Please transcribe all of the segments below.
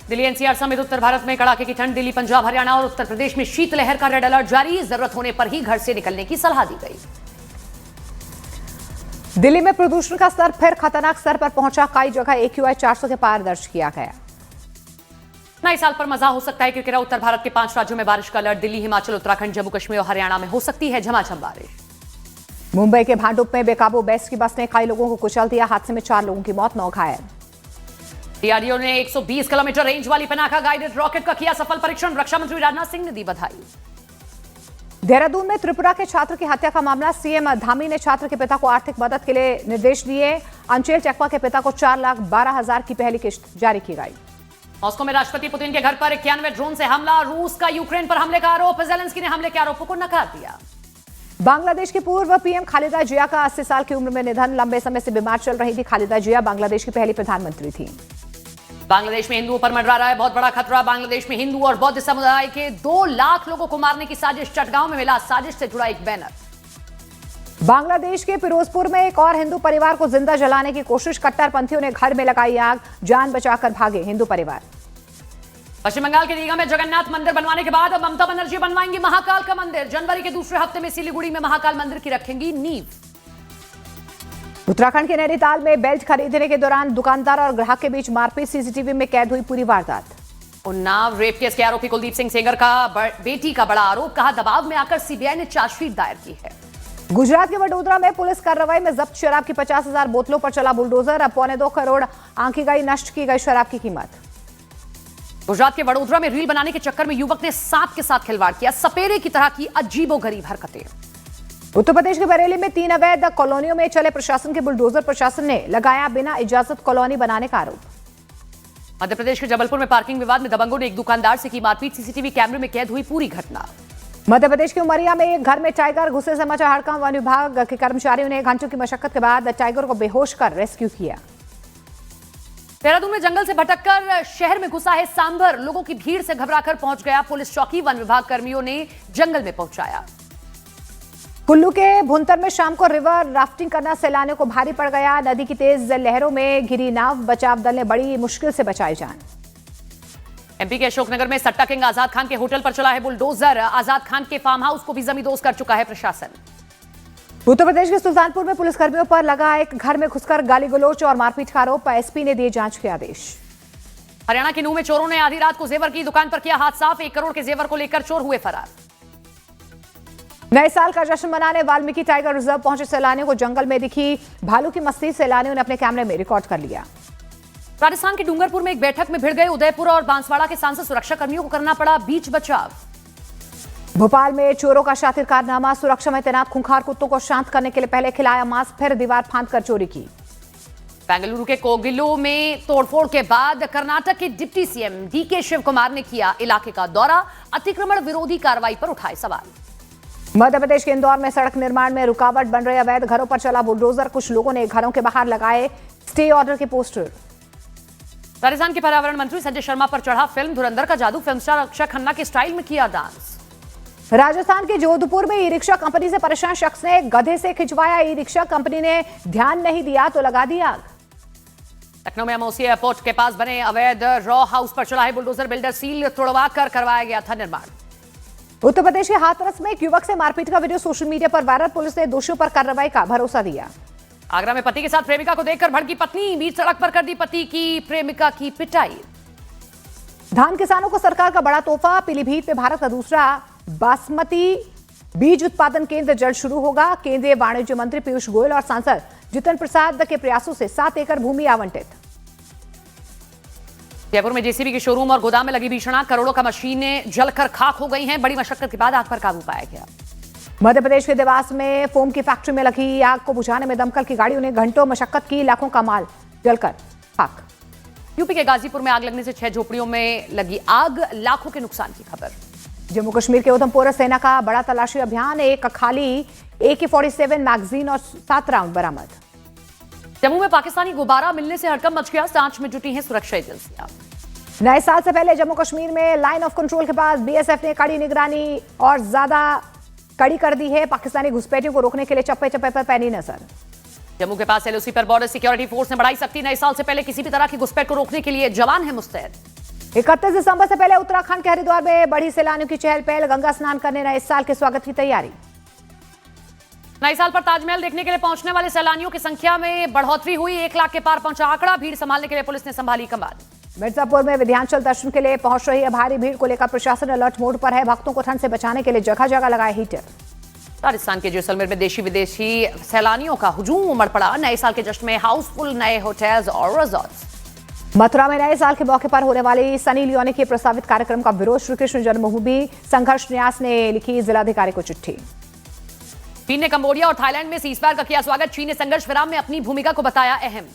Delhi NCR समेत उत्तर भारत में कड़ाके की ठंड। दिल्ली, पंजाब, हरियाणा और उत्तर प्रदेश में शीतलहर का रेड अलर्ट जारी। जरूरत होने पर ही घर से निकलने की सलाह दी गई। दिल्ली में प्रदूषण का स्तर फिर खतरनाक स्तर पर पहुंचा। कई जगह AQI 400 के पार दर्ज किया गया। नए साल पर मजा हो सकता है क्योंकि उत्तर भारत के 5 राज्यों में बारिश का अलर्ट। दिल्ली, हिमाचल, उत्तराखंड, जम्मू कश्मीर और हरियाणा में हो सकती है झमाझम बारिश। मुंबई के भांडुप में बेकाबू बेस्ट की बस ने कई लोगों को कुचल दिया। हादसे में 4 लोगों की मौत, 9 घायल। डीआरडीओ ने 120 किलोमीटर रेंज वाली पिनाका गाइडेड रॉकेट का किया सफल परीक्षण। रक्षा मंत्री राजनाथ सिंह ने दी बधाई। देहरादून में त्रिपुरा के छात्र की हत्या का मामला। सीएम धामी ने छात्र के पिता को आर्थिक मदद के लिए निर्देश दिए। अंचेल चकवा के पिता को 4,12,000 की पहली किस्त जारी की गई। मॉस्को में राष्ट्रपति पुतिन के घर पर 91 ड्रोन से हमला। रूस का यूक्रेन पर हमले का आरोप। जेलेंस्की ने हमले के आरोपों को नकार दिया। बांग्लादेश की पूर्व पीएम खालिदा जिया का 80 साल की उम्र में निधन। लंबे समय से बीमार चल रही थी खालिदा जिया बांग्लादेश की पहली प्रधानमंत्री थी। बांग्लादेश में हिंदुओं पर मंडरा रहा है बहुत बड़ा खतरा। बांग्लादेश में हिंदू और बौद्ध समुदाय के 2 लाख लोगों को मारने की साजिश। चटगांव में मिला साजिश से जुड़ा एक बैनर। बांग्लादेश के फिरोजपुर में एक और हिंदू परिवार को जिंदा जलाने की कोशिश। कट्टरपंथियों ने घर में लगाई आग, जान बचाकर भागे हिंदू परिवार। पश्चिम बंगाल के रीगा में जगन्नाथ मंदिर बनवाने के बाद अब ममता बनर्जी बनवाएंगी महाकाल का मंदिर। जनवरी के दूसरे हफ्ते में सिलीगुड़ी में महाकाल मंदिर की रखेंगी नींव। उत्तराखंड के नैनीताल में बेल्ट खरीदने के दौरान दुकानदार और ग्राहक के बीच मारपीट। सीसीटीवी में कैद हुई पूरी वारदात। उन्नाव रेप केस के आरोपी कुलदीप सिंह सेंगर का बेटी का बड़ा आरोप। कहा दबाव में आकर सीबीआई ने चार्जशीट दायर की है। गुजरात के वडोदरा में पुलिस कार्रवाई में जब्त शराब की 50,000 बोतलों पर चला बुलडोजर। अब 1.25 करोड़ आंकी गई नष्ट की गई शराब की कीमत। गुजरात के वडोदरा में रील बनाने के चक्कर में युवक ने सांप के साथ खिलवाड़ किया। सपेरे की तरह की अजीबोगरीब हरकतें। उत्तर प्रदेश के बरेली में 3 अवैध कॉलोनियों में चले प्रशासन के बुलडोजर। प्रशासन ने लगाया बिना इजाजत कॉलोनी बनाने का आरोप। मध्य प्रदेश के जबलपुर में पार्किंग विवाद में दबंगों ने एक दुकानदार से की मारपीट। सीसीटीवी कैमरे में कैद हुई पूरी घटना। मध्य प्रदेश के उमरिया में एक घर में टाइगर घुसे से मचा हड़कंप। वन विभाग के कर्मचारियों ने घंटों की मशक्कत के बाद टाइगर को बेहोश कर रेस्क्यू किया। देहरादून में जंगल से भटककर शहर में घुसा है सांभर। लोगों की भीड़ से घबराकर पहुंच गया पुलिस चौकी। वन विभाग कर्मियों ने जंगल में पहुंचाया। कुल्लू के भुंतर में शाम को रिवर राफ्टिंग करना सैलानियों को भारी पड़ गया। नदी की तेज लहरों में घिरी नाव। बचाव दल ने बड़ी मुश्किल से बचाई जान। एमपी के अशोकनगर में सट्टा किंग आजाद खान के होटल पर चला है बुलडोजर। आजाद खान के फार्म हाउस को भी जमींदोज कर चुका है प्रशासन। उत्तर प्रदेश के सुल्तानपुर में पुलिसकर्मियों पर लगा एक घर में घुसकर गाली गलौज और मारपीट का आरोप। एसपी ने दिए जांच के आदेश। हरियाणा के नूंह में चोरों ने आधी रात को जेवर की दुकान पर किया हाथ साफ। 1 करोड़ के जेवर को लेकर चोर हुए फरार। नए साल का जश्न मनाने वाल्मीकि टाइगर रिजर्व पहुंचे सैलानियों को जंगल में दिखी भालू की मस्ती। सैलानियों ने अपने कैमरे में रिकॉर्ड कर लिया। राजस्थान के डूंगरपुर में एक बैठक में भिड़ गए उदयपुर और बांसवाड़ा के सांसद। सुरक्षा कर्मियों को करना पड़ा बीच बचाव। भोपाल में चोरों का शातिर कारनामा। सुरक्षा में तैनात खूंखार कुत्तों को शांत करने के लिए पहले खिलाया मांस, फिर दीवार फांदकर चोरी की। बेंगलुरु के कोगिलो में तोड़फोड़ के बाद कर्नाटक के deputy CM DK Shivakumar ने किया इलाके का दौरा। अतिक्रमण विरोधी कार्रवाई पर उठाए सवाल। मध्य प्रदेश के इंदौर में सड़क निर्माण में रुकावट बन रहे अवैध घरों पर चला बुलडोजर। कुछ लोगों ने घरों के बाहर लगाए स्टे ऑर्डर के पोस्टर। राजस्थान के पर्यावरण मंत्री संजय शर्मा पर चढ़ा फिल्म धुरंधर का जादू। फिल्म स्टार अक्षय खन्ना के स्टाइल में किया डांस। राजस्थान के जोधपुर में ई रिक्शा कंपनी से परेशान शख्स ने गधे से खिंचवाया ई रिक्शा। कंपनी ने ध्यान नहीं दिया तो लगा दी आग। लखनऊ में एमओसी एयरपोर्ट के पास बने अवैध रॉ हाउस पर चढ़ा है बुलडोजर। बिल्डर सील तोड़वा कर करवाया गया था निर्माण। उत्तर प्रदेश के हाथरस में एक युवक से मारपीट का वीडियो सोशल मीडिया पर वायरल। पुलिस ने दोषियों पर कार्रवाई का भरोसा दिया। आगरा में पति के साथ प्रेमिका को देखकर भड़की पत्नी। बीच सड़क पर कर दी पति की प्रेमिका की पिटाई। धान किसानों को सरकार का बड़ा तोहफा। पीलीभीत में भारत का दूसरा बासमती बीज उत्पादन केंद्र जल्द शुरू होगा। केंद्रीय वाणिज्य मंत्री पीयूष गोयल और सांसद जितिन प्रसाद के प्रयासों से 7 एकड़ भूमि आवंटित। जयपुर में जेसीबी के शोरूम और गोदाम में लगी भीषण आग। करोड़ों का मशीनें जलकर खाक हो गई हैं। बड़ी मशक्कत के बाद आग पर काबू पाया गया। मध्य प्रदेश के देवास में फोम की फैक्ट्री में लगी आग को बुझाने में दमकल की गाड़ियों ने घंटों मशक्कत की। लाखों का माल जलकर खाक। यूपी के गाजीपुर में आग लगने से 6 झोपड़ियों में लगी आग। लाखों के नुकसान की खबर। जम्मू कश्मीर के उधमपुर सेना का बड़ा तलाशी अभियान। एक खाली AK-47 मैगजीन और 7 राउंड बरामद। जम्मू में पाकिस्तानी गुब्बारा मिलने से हड़कंप मच गया। जांच में जुटी हैं सुरक्षा एजेंसियां। नए साल से पहले जम्मू कश्मीर में लाइन ऑफ कंट्रोल के पास बीएसएफ ने कड़ी निगरानी और ज्यादा कड़ी कर दी है। पाकिस्तानी घुसपैठियों को रोकने के लिए चप्पे चप्पे पर पैनी नजर। जम्मू के पास LOC पर बॉर्डर सिक्योरिटी फोर्स ने बढ़ाई सख्ती। नए साल से पहले किसी भी तरह की घुसपैठ को रोकने के लिए जवान है मुस्तैद। 31 दिसंबर से पहले उत्तराखंड के हरिद्वार में बढ़ी सैलानियों की चहल पहल। गंगा स्नान करने नए साल के स्वागत की तैयारी। नए साल पर ताजमहल देखने के लिए पहुंचने वाले सैलानियों की संख्या में बढ़ोतरी हुई। 1 लाख के पार पहुंचा आंकड़ा। भीड़ संभालने के लिए पुलिस ने संभाली कमान। मिर्जापुर में विंध्याचल दर्शन के लिए पहुंच रही है भारी भीड़ को लेकर प्रशासन अलर्ट मोड पर है। भक्तों को ठंड से बचाने के लिए जगह जगह लगाए हीटर। राजस्थान के जैसलमेर में देशी विदेशी सैलानियों का हुजूम उमड़ पड़ा। नए साल के जश्न में हाउसफुल नए होटल्स और रिजॉर्ट्स। मथुरा में नए साल के मौके पर होने वाली सनी लियोनी के प्रस्तावित कार्यक्रम का विरोध। श्री कृष्ण जन्मभूमि संघर्ष न्यास ने लिखी जिलाधिकारी को चिट्ठी। चीन ने कंबोडिया और थाईलैंड में सीजफायर का किया स्वागत। चीन ने संघर्ष विराम में अपनी भूमिका को बताया अहम।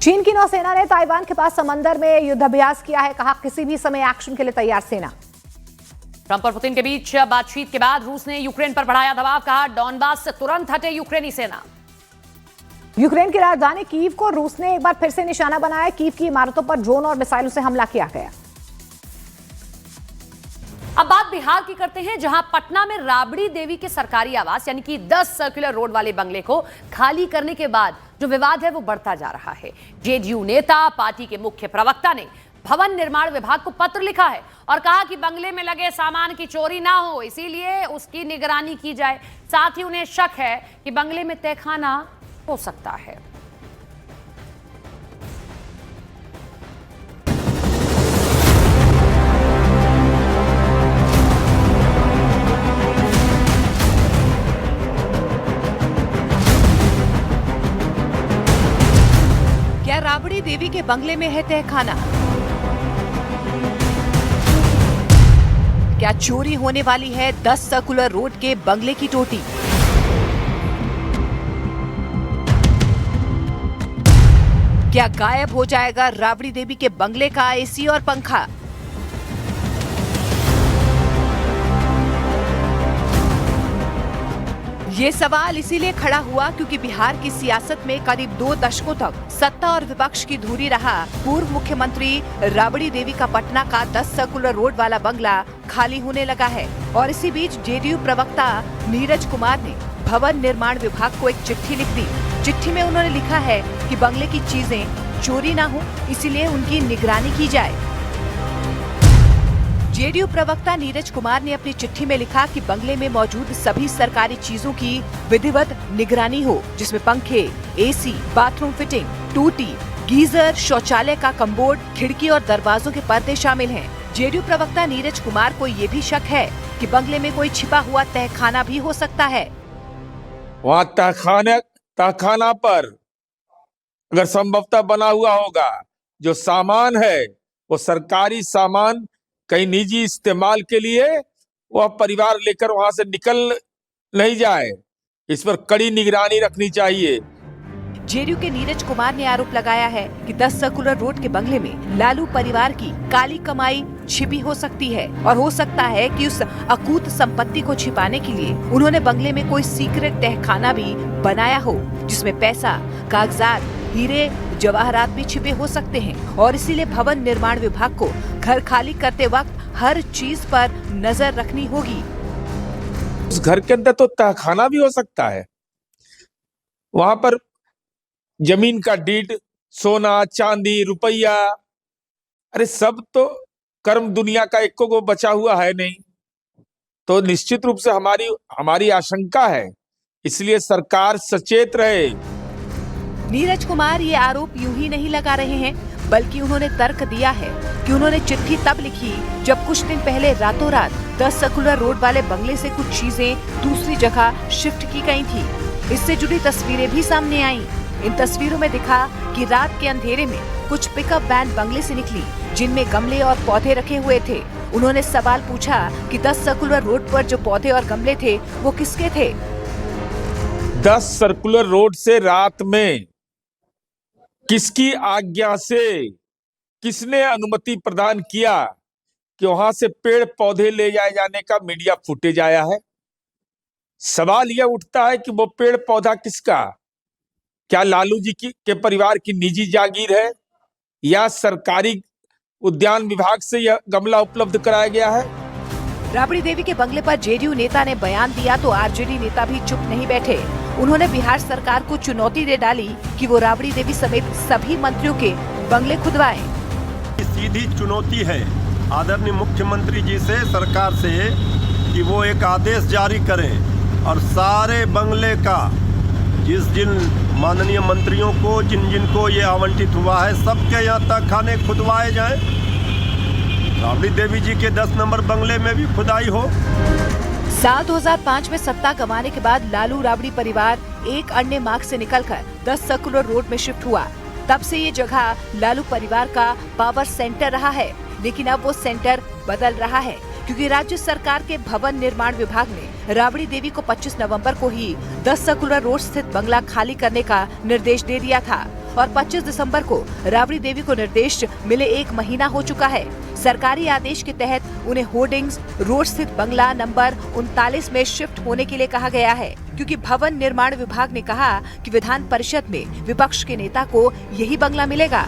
चीन की नौसेना ने ताइवान के पास समंदर में युद्धाभ्यास किया है। कहा किसी भी समय एक्शन के लिए तैयार सेना। ट्रंप और पुतिन के बीच बातचीत के बाद रूस ने यूक्रेन पर बढ़ाया दबाव। कहा डॉनबास से तुरंत हटे यूक्रेनी सेना। यूक्रेन की राजधानी कीव को रूस ने एक बार फिर से निशाना बनाया। कीव की इमारतों पर ड्रोन और मिसाइलों से हमला किया गया। अब बात बिहार की करते हैं, जहां पटना में राबड़ी देवी के सरकारी आवास यानी कि 10 सर्कुलर रोड वाले बंगले को खाली करने के बाद जो विवाद है वो बढ़ता जा रहा है। जेडीयू नेता, पार्टी के मुख्य प्रवक्ता ने भवन निर्माण विभाग को पत्र लिखा है और कहा कि बंगले में लगे सामान की चोरी ना हो, इसीलिए उसकी निगरानी की जाए। साथ ही उन्हें शक है कि बंगले में तहखाना हो सकता है। क्या राबड़ी देवी के बंगले में है तहखाना? क्या चोरी होने वाली है 10 सर्कुलर रोड के बंगले की टोटी? क्या गायब हो जाएगा राबड़ी देवी के बंगले का एसी और पंखा? ये सवाल इसीलिए खड़ा हुआ क्योंकि बिहार की सियासत में करीब 2 दशकों तक सत्ता और विपक्ष की धुरी रहा पूर्व मुख्यमंत्री राबड़ी देवी का पटना का 10 सर्कुलर रोड वाला बंगला खाली होने लगा है। और इसी बीच जेडीयू प्रवक्ता नीरज कुमार ने भवन निर्माण विभाग को एक चिट्ठी लिख दी। चिट्ठी में उन्होंने लिखा है कि बंगले की चीजें चोरी ना हो, इसीलिए उनकी निगरानी की जाए। जेडीयू प्रवक्ता नीरज कुमार ने अपनी चिट्ठी में लिखा कि बंगले में मौजूद सभी सरकारी चीजों की विधिवत निगरानी हो, जिसमें पंखे, एसी, बाथरूम फिटिंग, टूटी, गीजर, शौचालय का कम्बोर्ड, खिड़की और दरवाजों के पर्दे शामिल हैं। जेडीयू प्रवक्ता नीरज कुमार को ये भी शक है कि बंगले में कोई छिपा हुआ तहखाना भी हो सकता है। वहाँ तहखाना पर अगर संभवतः बना हुआ होगा, जो सामान है वो सरकारी सामान कहीं निजी इस्तेमाल के लिए वह परिवार लेकर वहां से निकल नहीं जाए, इस पर कड़ी निगरानी रखनी चाहिए। जेडीयू के नीरज कुमार ने आरोप लगाया है कि 10 सर्कुलर रोड के बंगले में लालू परिवार की काली कमाई छिपी हो सकती है और हो सकता है कि उस अकूत संपत्ति को छिपाने के लिए उन्होंने बंगले में कोई सीक्रेट तहखाना भी बनाया हो, जिसमें पैसा, कागजात, हीरे, जवाहरात भी छिपे हो सकते हैं। और इसीलिए भवन निर्माण विभाग को घर खाली करते वक्त हर चीज पर नजर रखनी होगी। उस घर के अंदर तो तहखाना भी हो सकता है। वहां पर जमीन का डीड, सोना, चांदी, रुपया, अरे सब तो कर्म दुनिया का एको को बचा हुआ है नहीं। तो निश्चित रूप से हमारी आशंका है, इसलिए सरकार सचेत रहे। नीरज कुमार ये आरोप यूं ही नहीं लगा रहे हैं, बल्कि उन्होंने तर्क दिया है कि उन्होंने चिट्ठी तब लिखी जब कुछ दिन पहले रातों रात 10 सर्कुलर रोड वाले बंगले से कुछ चीजें दूसरी जगह शिफ्ट की गई थी। इससे जुड़ी तस्वीरें भी सामने आईं। इन तस्वीरों में दिखा कि रात के अंधेरे में कुछ पिकअप वैन बंगले से निकली, जिनमें गमले और पौधे रखे हुए थे। उन्होंने सवाल पूछा कि 10 सर्कुलर रोड पर जो पौधे और गमले थे वो किसके थे। 10 सर्कुलर रोड से रात में किसकी आज्ञा से, किसने अनुमति प्रदान किया कि वहां से पेड़ पौधे ले जाए जाने का मीडिया फुटेज आया है। सवाल यह उठता है कि वो पेड़ पौधा किसका, क्या लालू जी के परिवार की निजी जागीर है या सरकारी उद्यान विभाग से यह गमला उपलब्ध कराया गया है। राबड़ी देवी के बंगले पर जेडीयू नेता ने बयान दिया तो आरजेडी नेता भी चुप नहीं बैठे। उन्होंने बिहार सरकार को चुनौती दे डाली कि वो राबड़ी देवी समेत सभी मंत्रियों के बंगले खुदवाएं। सीधी चुनौती है आदरणीय मुख्यमंत्री जी से, सरकार से, कि वो एक आदेश जारी करें और सारे बंगले का जिन माननीय मंत्रियों को जिनको ये आवंटित हुआ है सबके यहाँ तक खाने खुदवाए जाएं। राबड़ी देवी जी के 10 नंबर बंगले में भी खुदाई हो। साल 2005 में सत्ता गंवाने के बाद लालू राबड़ी परिवार एक अन्य मार्ग से निकलकर 10 सर्कुलर रोड में शिफ्ट हुआ। तब से ये जगह लालू परिवार का पावर सेंटर रहा है, लेकिन अब वो सेंटर बदल रहा है क्योंकि राज्य सरकार के भवन निर्माण विभाग ने राबड़ी देवी को 25 नवंबर को ही 10 सर्कुलर रोड स्थित बंगला खाली करने का निर्देश दे दिया था और 25 दिसंबर को राबड़ी देवी को निर्देश मिले 1 महीना हो चुका है। सरकारी आदेश के तहत उन्हें होर्डिंग्स रोड स्थित बंगला नंबर 39 में शिफ्ट होने के लिए कहा गया है क्योंकि भवन निर्माण विभाग ने कहा कि विधान परिषद में विपक्ष के नेता को यही बंगला मिलेगा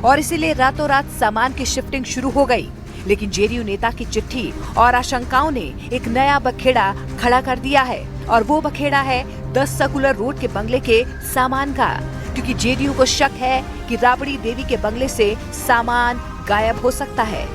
और इसीलिए रातों रात सामान की शिफ्टिंग शुरू हो गई। लेकिन जेडीयू नेता की चिट्ठी और आशंकाओं ने एक नया बखेड़ा खड़ा कर दिया है और वो बखेड़ा है 10 सर्कुलर रोड के बंगले के सामान का, क्योंकि जेडीयू को शक है कि राबड़ी देवी के बंगले से सामान गायब हो सकता है।